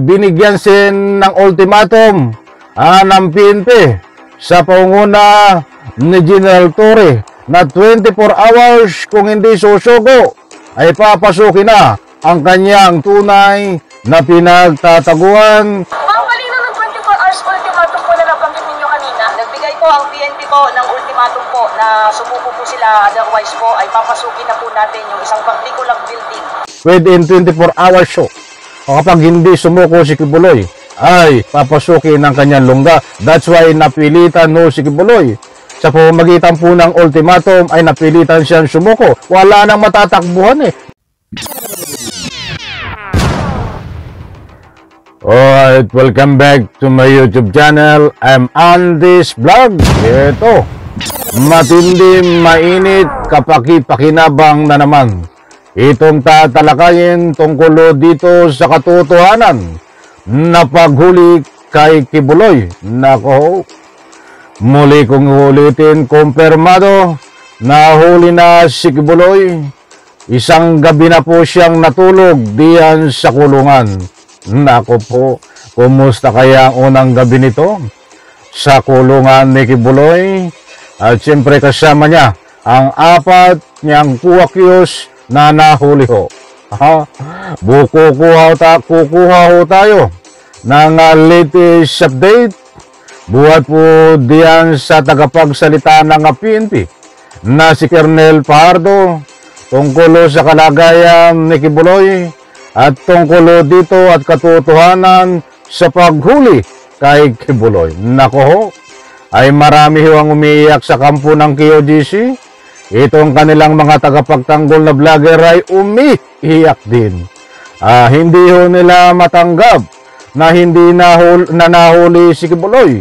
binigyan sin ng ultimatum ng PNP sa pangunguna ni General Torre na 24 hours kung hindi susuko ay papasukin na ang kanyang tunay na pinagtataguan. Ma'am, malinaw ng 24 hours ultimatum po na nabanggit ninyo kanina. Nagbigay po ang PNP po ng ultimatum po na sumuko po sila, otherwise po ay papasukin na po natin yung isang particular building. Within 24 hours show. Kapag hindi sumuko si Kibuloy, ay papasukin ng kanyang lungga. That's why napilitan si Kibuloy. Sa pamamagitan po ng ultimatum ay napilitan siyang sumuko. Wala nang matatakbuhan eh. Alright, welcome back to my YouTube channel. I'm Andy's Vlog. Ito, matindi, mainit, kapaki-pakinabang na naman. Itong tatalakayin tungkol dito sa katotohanan na paghuli kay Kibuloy. Nako, muli kong ulitin, kumpirmado na huli na si Kibuloy. Isang gabi na po siyang natulog diyan sa kulungan. Nako po, kumusta kaya ang unang gabi nito sa kulungan ni Kibuloy? At siyempre kasama niya ang apat niyang kuwakyos na nahuli ho. Kukuha ho tayo ng latest update buhat po diyan sa tagapagsalita ng PNP na si Colonel Fajardo tungkol sa kalagayan ni Kibuloy at tungkol dito at katotohanan sa paghuli kay Kibuloy. Nako ho, ay marami ho ang umiiyak sa kampo ng KOJC. Itong kanilang mga tagapagtanggol na vlogger ay umiiyak din. Hindi ho nila matanggap na hindi nahuli si Kibuloy.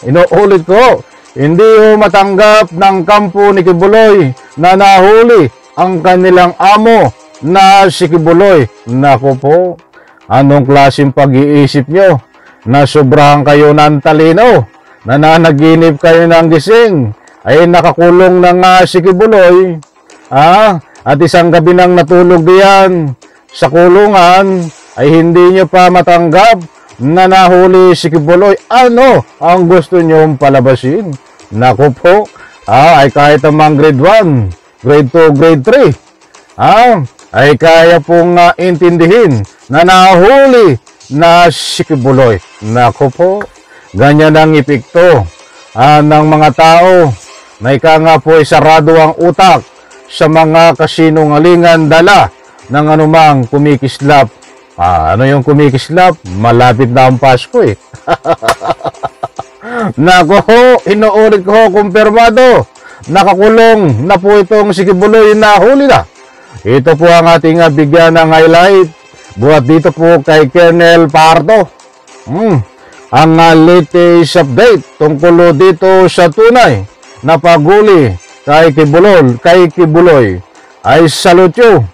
Inuulit ko, hindi ho matanggap ng kampo ni Kibuloy na nahuli ang kanilang amo na si Kibuloy. Naku po, anong klaseng pag-iisip nyo? Na sobrahan kayo ng talino, na nanaginip kayo ng gising, ay nakakulong na nga si Kibuloy, at isang gabi nang natulog diyan sa kulungan, ay hindi nyo pa matanggap na nahuli si Kibuloy. Ano ang gusto nyong palabasin? Naku po, ay kahit amang grade 1, grade 2, grade 3, ay kaya pong intindihin na nahuli na si Kibuloy. Naku po, ganyan ang epekto ng mga tao na ika nga po ay sarado ang utak sa mga kasinungalingan dala ng anumang kumikislap. Ano yung kumikislap? Malapit na ang Pasko eh. Nako ho, inuulit ko ho, kumpirmado, nakakulong na po itong si Kibuloy na huli na. Ito po ang ating bigyan ng highlight buhat dito po kay Colonel Fajardo. Ang latest update tungkol dito sa tunay na paghuli kay Kibuloy ay salutyo.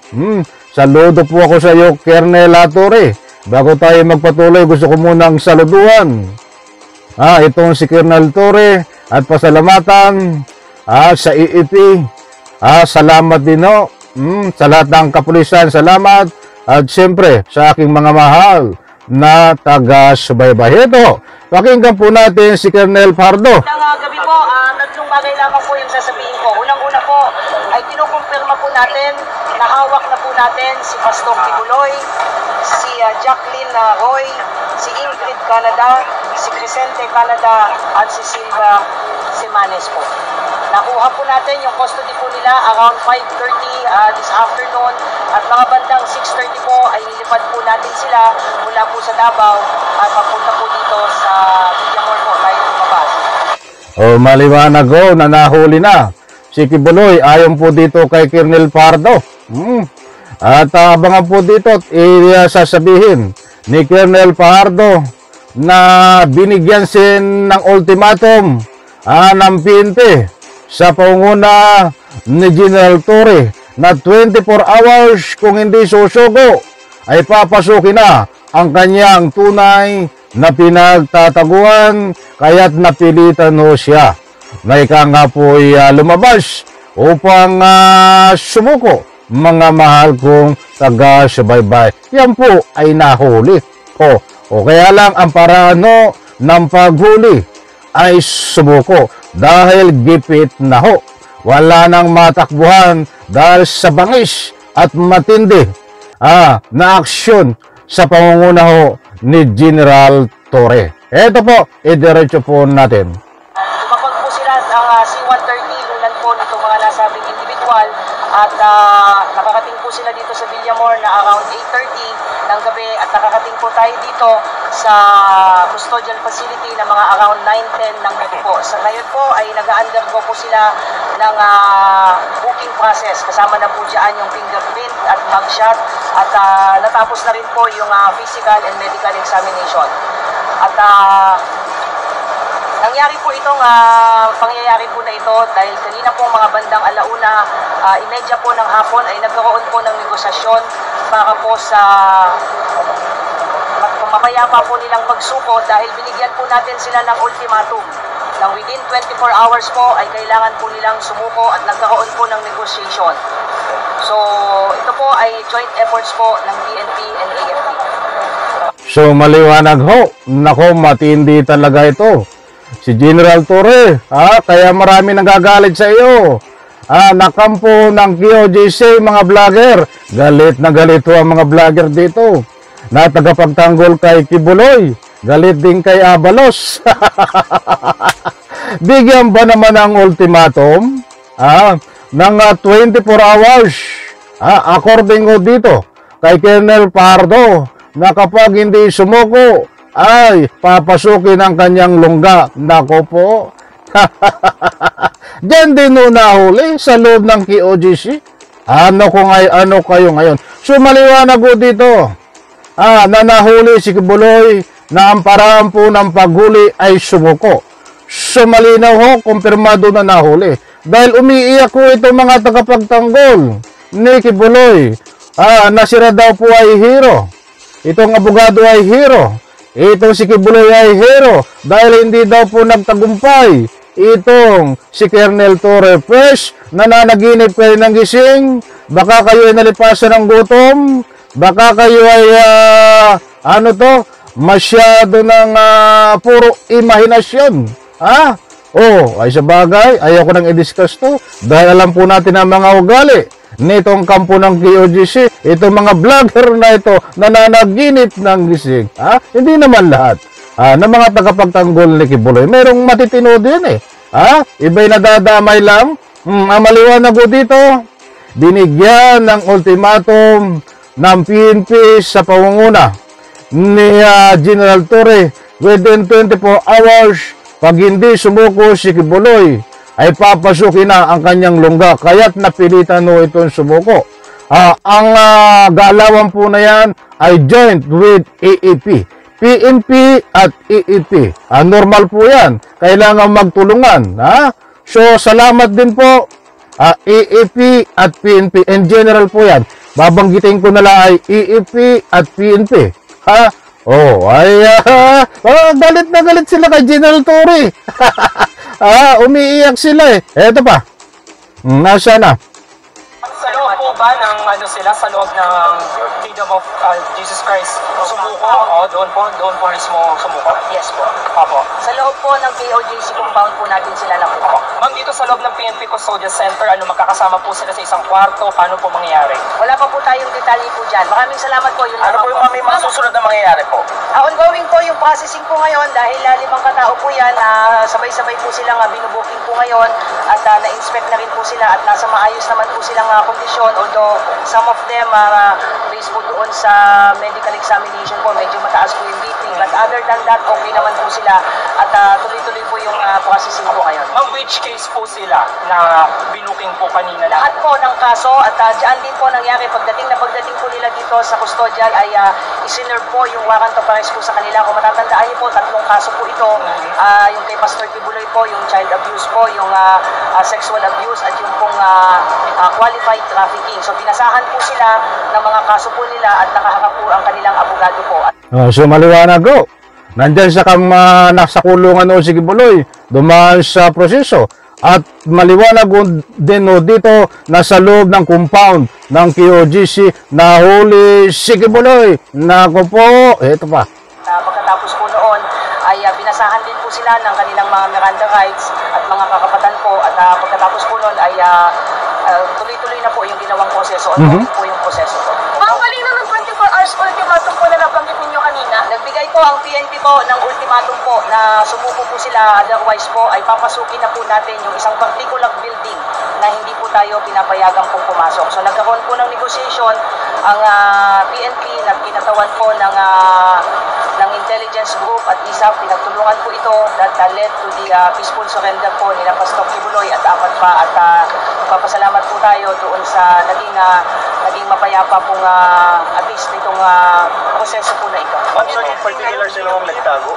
Saludo po ako sa iyo, Colonel Torre. Bago tayo magpatuloy, gusto ko munang saluduhan itong si Colonel Torre at pasalamatan sa EEP. Salamat din ho, sa lahat ng kapulisan, salamat. At siyempre sa aking mga mahal na taga-subaybay. Ito, pakinggan po natin si Colonel Fajardo. Gabi po, tatlong bagay lamang po yung sasabihin ko. Unang-una po ay kinukumpirma po natin na hawak na po natin si Pastor Kibuloy, si Jacqueline Roy, si Ingrid Canada, si Crescente Canada, at si Silva Simanes po. Nakuha po natin yung custody po nila around 5:30 this afternoon, at mga bandang 6:30 po ay nilipad po natin sila mula po sa Davao at papunta po dito sa Villamor po tayo lumabas. Maliwanag ho na nahuli na si Kibuloy ayon po dito kay Colonel Fajardo. At abangan po dito sasabihin ni Colonel Fajardo na binigyan sin ng ultimatum ng PNP sa pangunguna ni General Torre na 24 hours kung hindi susuko ay papasukin na ang kanyang tunay na pinagtataguan, kaya't napilitan ho siya na ika nga po ay lumabas upang sumuko. Mga mahal kong taga-subaybay, yan po ay nahuli. O kaya lang ang parano ng paghuli ay sumuko dahil gipit na ho. Wala nang matakbuhan dahil sa bangis at matindi na aksyon sa pangunguna ho ni General Torre. Ito po, idiretso po natin. Lumapag po sila ang C-130, lunan po nitong mga nasabing individual at nakakating po sila dito sa Villamor na around 8:30 ng gabi at nakakating po tayo dito sa custodial facility na mga around 9:10 ng gabi po. Sa ngayon po ay nag-undergo po sila ng booking process. Kasama na po dyan yung fingerprint at mugshot at natapos na rin po yung physical and medical examination. At nangyari po itong pangyayari po na ito dahil kanina po mga bandang alauna, imedya po ng hapon ay nagkaroon po ng negosasyon para po sa mapayapa po nilang pagsuko dahil binigyan po natin sila ng ultimatum na within 24 hours po ay kailangan po nilang sumuko at nagkaroon po ng negotiation. So ito po ay joint efforts po ng PNP and AFP. So maliwanag ho, nako matindi talaga ito. Si General Torre, kaya marami nagagalit sa iyo. Nakampo ng QOJC mga vlogger. Galit na galit ho ang mga vlogger dito. Na tagapagtanggol kay Kibuloy. Galit din kay Abalos. Bigyan ba naman ang ultimatum ng 24 hours according ho dito kay Colonel Pardo na kapag hindi sumuko ay papasukin ang kanyang lungga. Nako po. Diyan din ho nahuli sa loob ng QOGC. Ano kayo ngayon? So maliwanag ho dito na nahuli si Kibuloy na ang paraan po ng paghuli ay sumuko. So malinaw ho, kumpirmado na nahuli. Dahil umiiyak ko itong mga tagapagtanggol ni Kibuloy. Nasira daw po ay hero. Itong abogado ay hero. Itong si Kibuloy ay hero dahil hindi daw po nagtagumpay. Itong si Colonel Torre Fresh, nananaginip kayo ng gising, baka kayo ay nalipasan ng gutom, baka kayo ay masyado ng puro imahinasyon. Ay sa bagay, ayaw ko nang i-discuss to dahil alam po natin ang mga ugali nitong kampo ng QOGC, itong mga vlogger na ito nananaginip ng gising. Hindi naman lahat ng mga tagapagtanggol ni Kibuloy. Merong matitino din iba'y nadadamay lang. Ang maliwanag ko dito, binigyan ng ultimatum ng PNP sa pangunguna ni General Torre within 24 hours. Pag hindi sumuko si Kibuloy, ay papasukin na ang kanyang lungga. Kaya't napilitan ho itong sumuko. Ang galawan po na yan ay joint with AAP. PNP at AAP. Normal po yan. Kailangan magtulungan. So, salamat din po. AAP at PNP. In general po yan. Babanggitin ko na lang ay AAP at PNP. Galit na galit sila kay General Torre. Umiiyak sila Eto pa. Nasa na? Sa loob po ba ng sa loob ng Kingdom of Jesus Christ sumuko? Doon po mismo sumuko? Yes po. Opo. Sa loob po ng KOJC compound po natin sila nakuha. Ma'am, dito sa loob ng PNP Custodial Center, magkakasama po sila sa isang kwarto? Paano po mangyayari? Wala pa po tayong detalye po dyan. Maraming salamat po. Yun Ano po yung mga susunod na mangyayari po? Ongoing po yung processing po ngayon dahil 5 katao po yan. Sabay-sabay po silang binubuking po ngayon at na-inspect na rin po sila at nasa maayos naman po silang kondisyon. Although some of them based po doon sa medical examination po, medyo mataas po yung BP. But other than that, okay naman po sila at tuloy-tuloy po yung processing po ngayon. Ma'am, which case po sila na binuking po kanina? Lahat po ng kaso at dyan din po nangyari pagdating po nila dito sa custodial ay isinerve po yung warrant of arrest po sa kanila. Kung matatandaan niyo po, 3 kaso po ito. Yung kay Pastor Kibuloy po, yung child abuse po, yung sexual abuse at yung pong qualified trafficking. So binasahan po sila ng mga kaso po nila at nakaharap po ang kanilang abogado po. So maliwanag ho. Nandyan sa nasa kulungan o si Kibuloy, dumaan sa proseso At maliwanag din dito na sa loob ng compound ng QOGC na huli si Kibuloy. Naku po, ito pa. Pagkatapos po noon ay binasahan din po sila ng kanilang mga Miranda rights at mga kakapatan po. At pagkatapos po noon ay tuloy-tuloy na po yung ginawang proseso. Ongoing po yung proseso po. Ma'am, kanina ng 24 hours ultimatum po na nabanggit ninyo kanina. Nagbigay po ang PNP po ng ultimatum po na sumuko po sila, otherwise po ay papasukin na po natin yung isang particular building na hindi po tayo pinapayagan pong pumasok. So nagkaroon po ng negotiation ang PNP, nagkinatawan po ng intelligence group at ISAF, pinagtulungan po ito that led to the peaceful surrender po nila Pastor Kibuloy at apat pa at papasalamat po tayo doon sa naging mapayapa pong at least itong proseso po na ito. Ma'am, sir, in particular sila ang nagtago?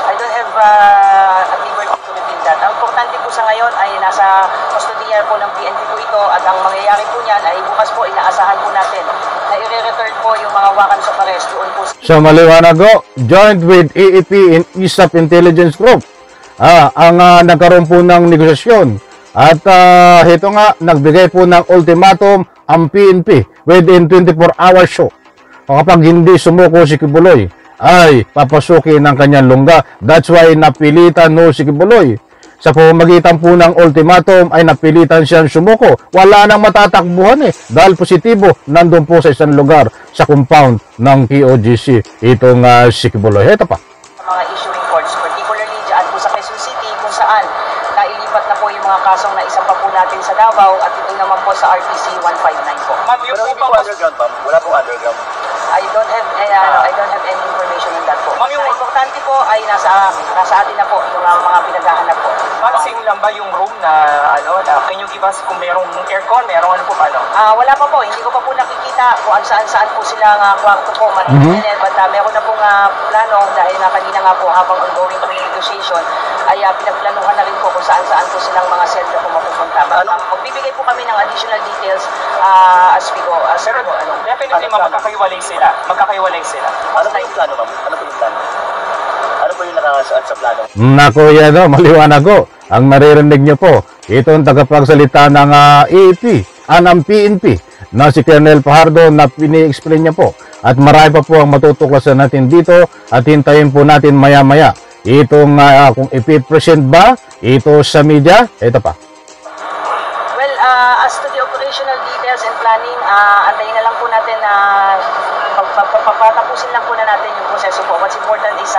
I don't have at liberty to reveal that. Ang importante po sa ngayon ay nasa custodian po ng PNP po ito at ang mangyayari po niyan ay bukas po inaasahan po natin na i-return po yung mga warrants of arrest doon po. So maliwanag ko, joint with EEP and ISAF Intelligence Group, ang nagkaroon po ng negosasyon. At ito nga, nagbigay po ng ultimatum ang PNP within 24 hours show. Kapag hindi sumuko si Kibuloy, ay papasukin ng kanyang lungga. That's why napilitan si Kibuloy. Sa pamamagitan po ng ultimatum ay napilitan siyang sumuko. Wala nang matatakbuhan dahil positibo nandun po sa isang lugar sa compound ng QOGC itong si Kibuloy. Ito pa. Mga issuing courts, particularly dyan po sa Quezon City kung saan nailipat na po yung mga kasong na isa pa po natin sa Davao at ito naman po sa RTC 159 po. Ma'am, yung Pero hindi po po underground, ma'am. Wala pong underground. I don't have any information on that po. Ma'am, yung- Ang importante po ay nasa atin na po yung mga pinaghahanap po. ma'am, same lang ba yung room na can you give us kung merong aircon, merong ano po paano? Wala pa po, hindi ko pa po nakikita kung saan po sila kwarto po. But meron na pong plano dahil kanina nga po habang ongoing po yung negotiation ay pinagplanuhan na rin po kung saan po silang mga cell na po mapupunta. Magbibigay po kami ng additional details as we go. Pero definitely ma'am, magkakaiwalay sila. Ano po yung plano, ma'am? Ano po yung plano? Ano po yung nakasaad sa plano? Naku, yan maliwanag ko. Ang maririnig niyo po, itong tagapagsalita ng EEP, ng PNP, na si Colonel Fajardo na pini-explain niya po. At marami pa po ang matutuklasan natin dito at hintayin po natin maya-maya. Itong kung ipipresent ba, ito sa media, ito pa. Well, as to the operational details and planning, antayin na lang po natin na papatapusin lang po na natin yung proseso po. What's important is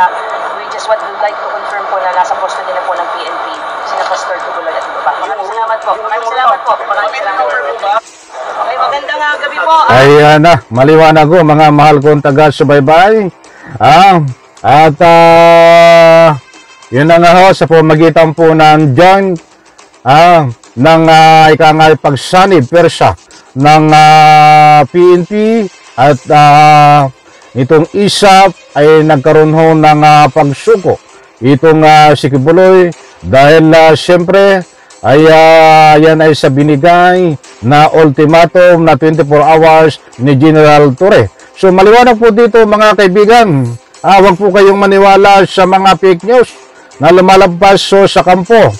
we just what we'd like to confirm po na nasa posto din na po ng PNP, sina Pastor Kibuloy at iba pa. Maraming salamat po. Okay, magandang gabi po. Ayan na, maliwanag ko mga mahal kong taga-subaybay. At yun na nga ho, sa pamagitan po ng joint ng ikangay pagsanib persya ng PNP at itong ISAF ay nagkaroon ho ng pagsuko itong si Kibuloy dahil siyempre ay yan ay sa binigay na ultimatum na 24 hours ni General Torre. So maliwanag po dito mga kaibigan, huwag po kayong maniwala sa mga fake news na lumalabas sa kampo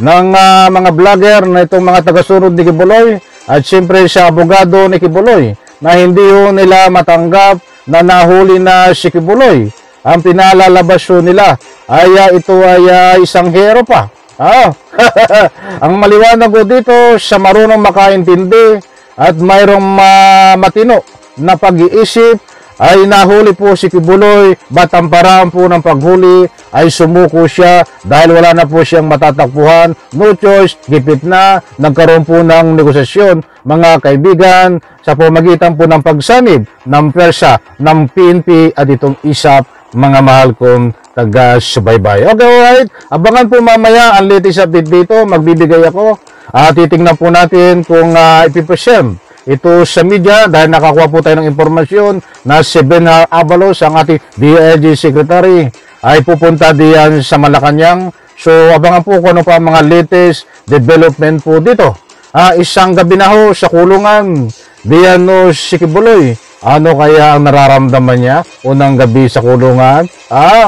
ng mga vlogger na itong mga tagasunod ni Kibuloy at siyempre sa abogado ni Kibuloy na hindi ho nila matanggap na nahuli na si Kibuloy. Ang pinalalabas nila ay ito ay isang hero pa. Ang maliwanag ko dito sa marunong makaintindi at mayroong matino na pag-iisip ay nahuli po si Kibuloy, batang parang po ng paghuli ay sumuko siya dahil wala na po siyang matatakbuhan. No choice, gipit na, nagkaroon po ng negosasyon mga kaibigan sa pamagitan po ng pagsanib ng persya ng PNP at itong ISAF, mga mahal kong taga-subaybay. Okay, alright. Abangan po mamaya ang latest update dito. Magbibigay ako. Titingnan po natin kung ipipresent ito sa media dahil nakakuha po tayo ng impormasyon na si Ben Avalos, ang ating DILG Secretary, ay pupunta diyan sa Malacanang. So, abangan po kung ano pa mga latest development po dito. Isang gabi na ho sa kulungan diyan si Kibuloy. Ano kaya ang nararamdaman niya unang gabi sa kulungan?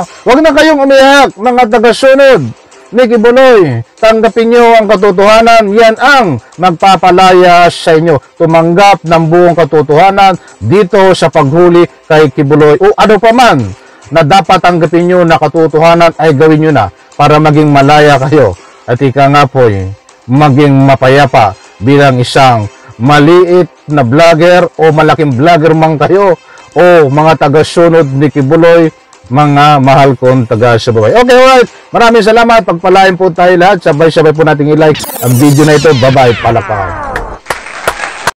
Wag na kayong umiyak, mga tagasunod. ni Kibuloy. Tanggapin nyo ang katotohanan, yan ang magpapalaya sa inyo. Tumanggap ng buong katotohanan dito sa paghuli kay Kibuloy. O ano pa man na dapat tanggapin nyo na katotohanan ay gawin nyo na para maging malaya kayo. At ika nga po, maging mapayapa bilang isang maliit na vlogger o malaking vlogger man kayo o mga taga-sunod ni Kibuloy, mga mahal kong taga-subaybay. Okay, alright. Maraming salamat. Pagpalain po tayo lahat. Sabay-sabay po nating i-like ang video na ito. Bye-bye. Palakpakan.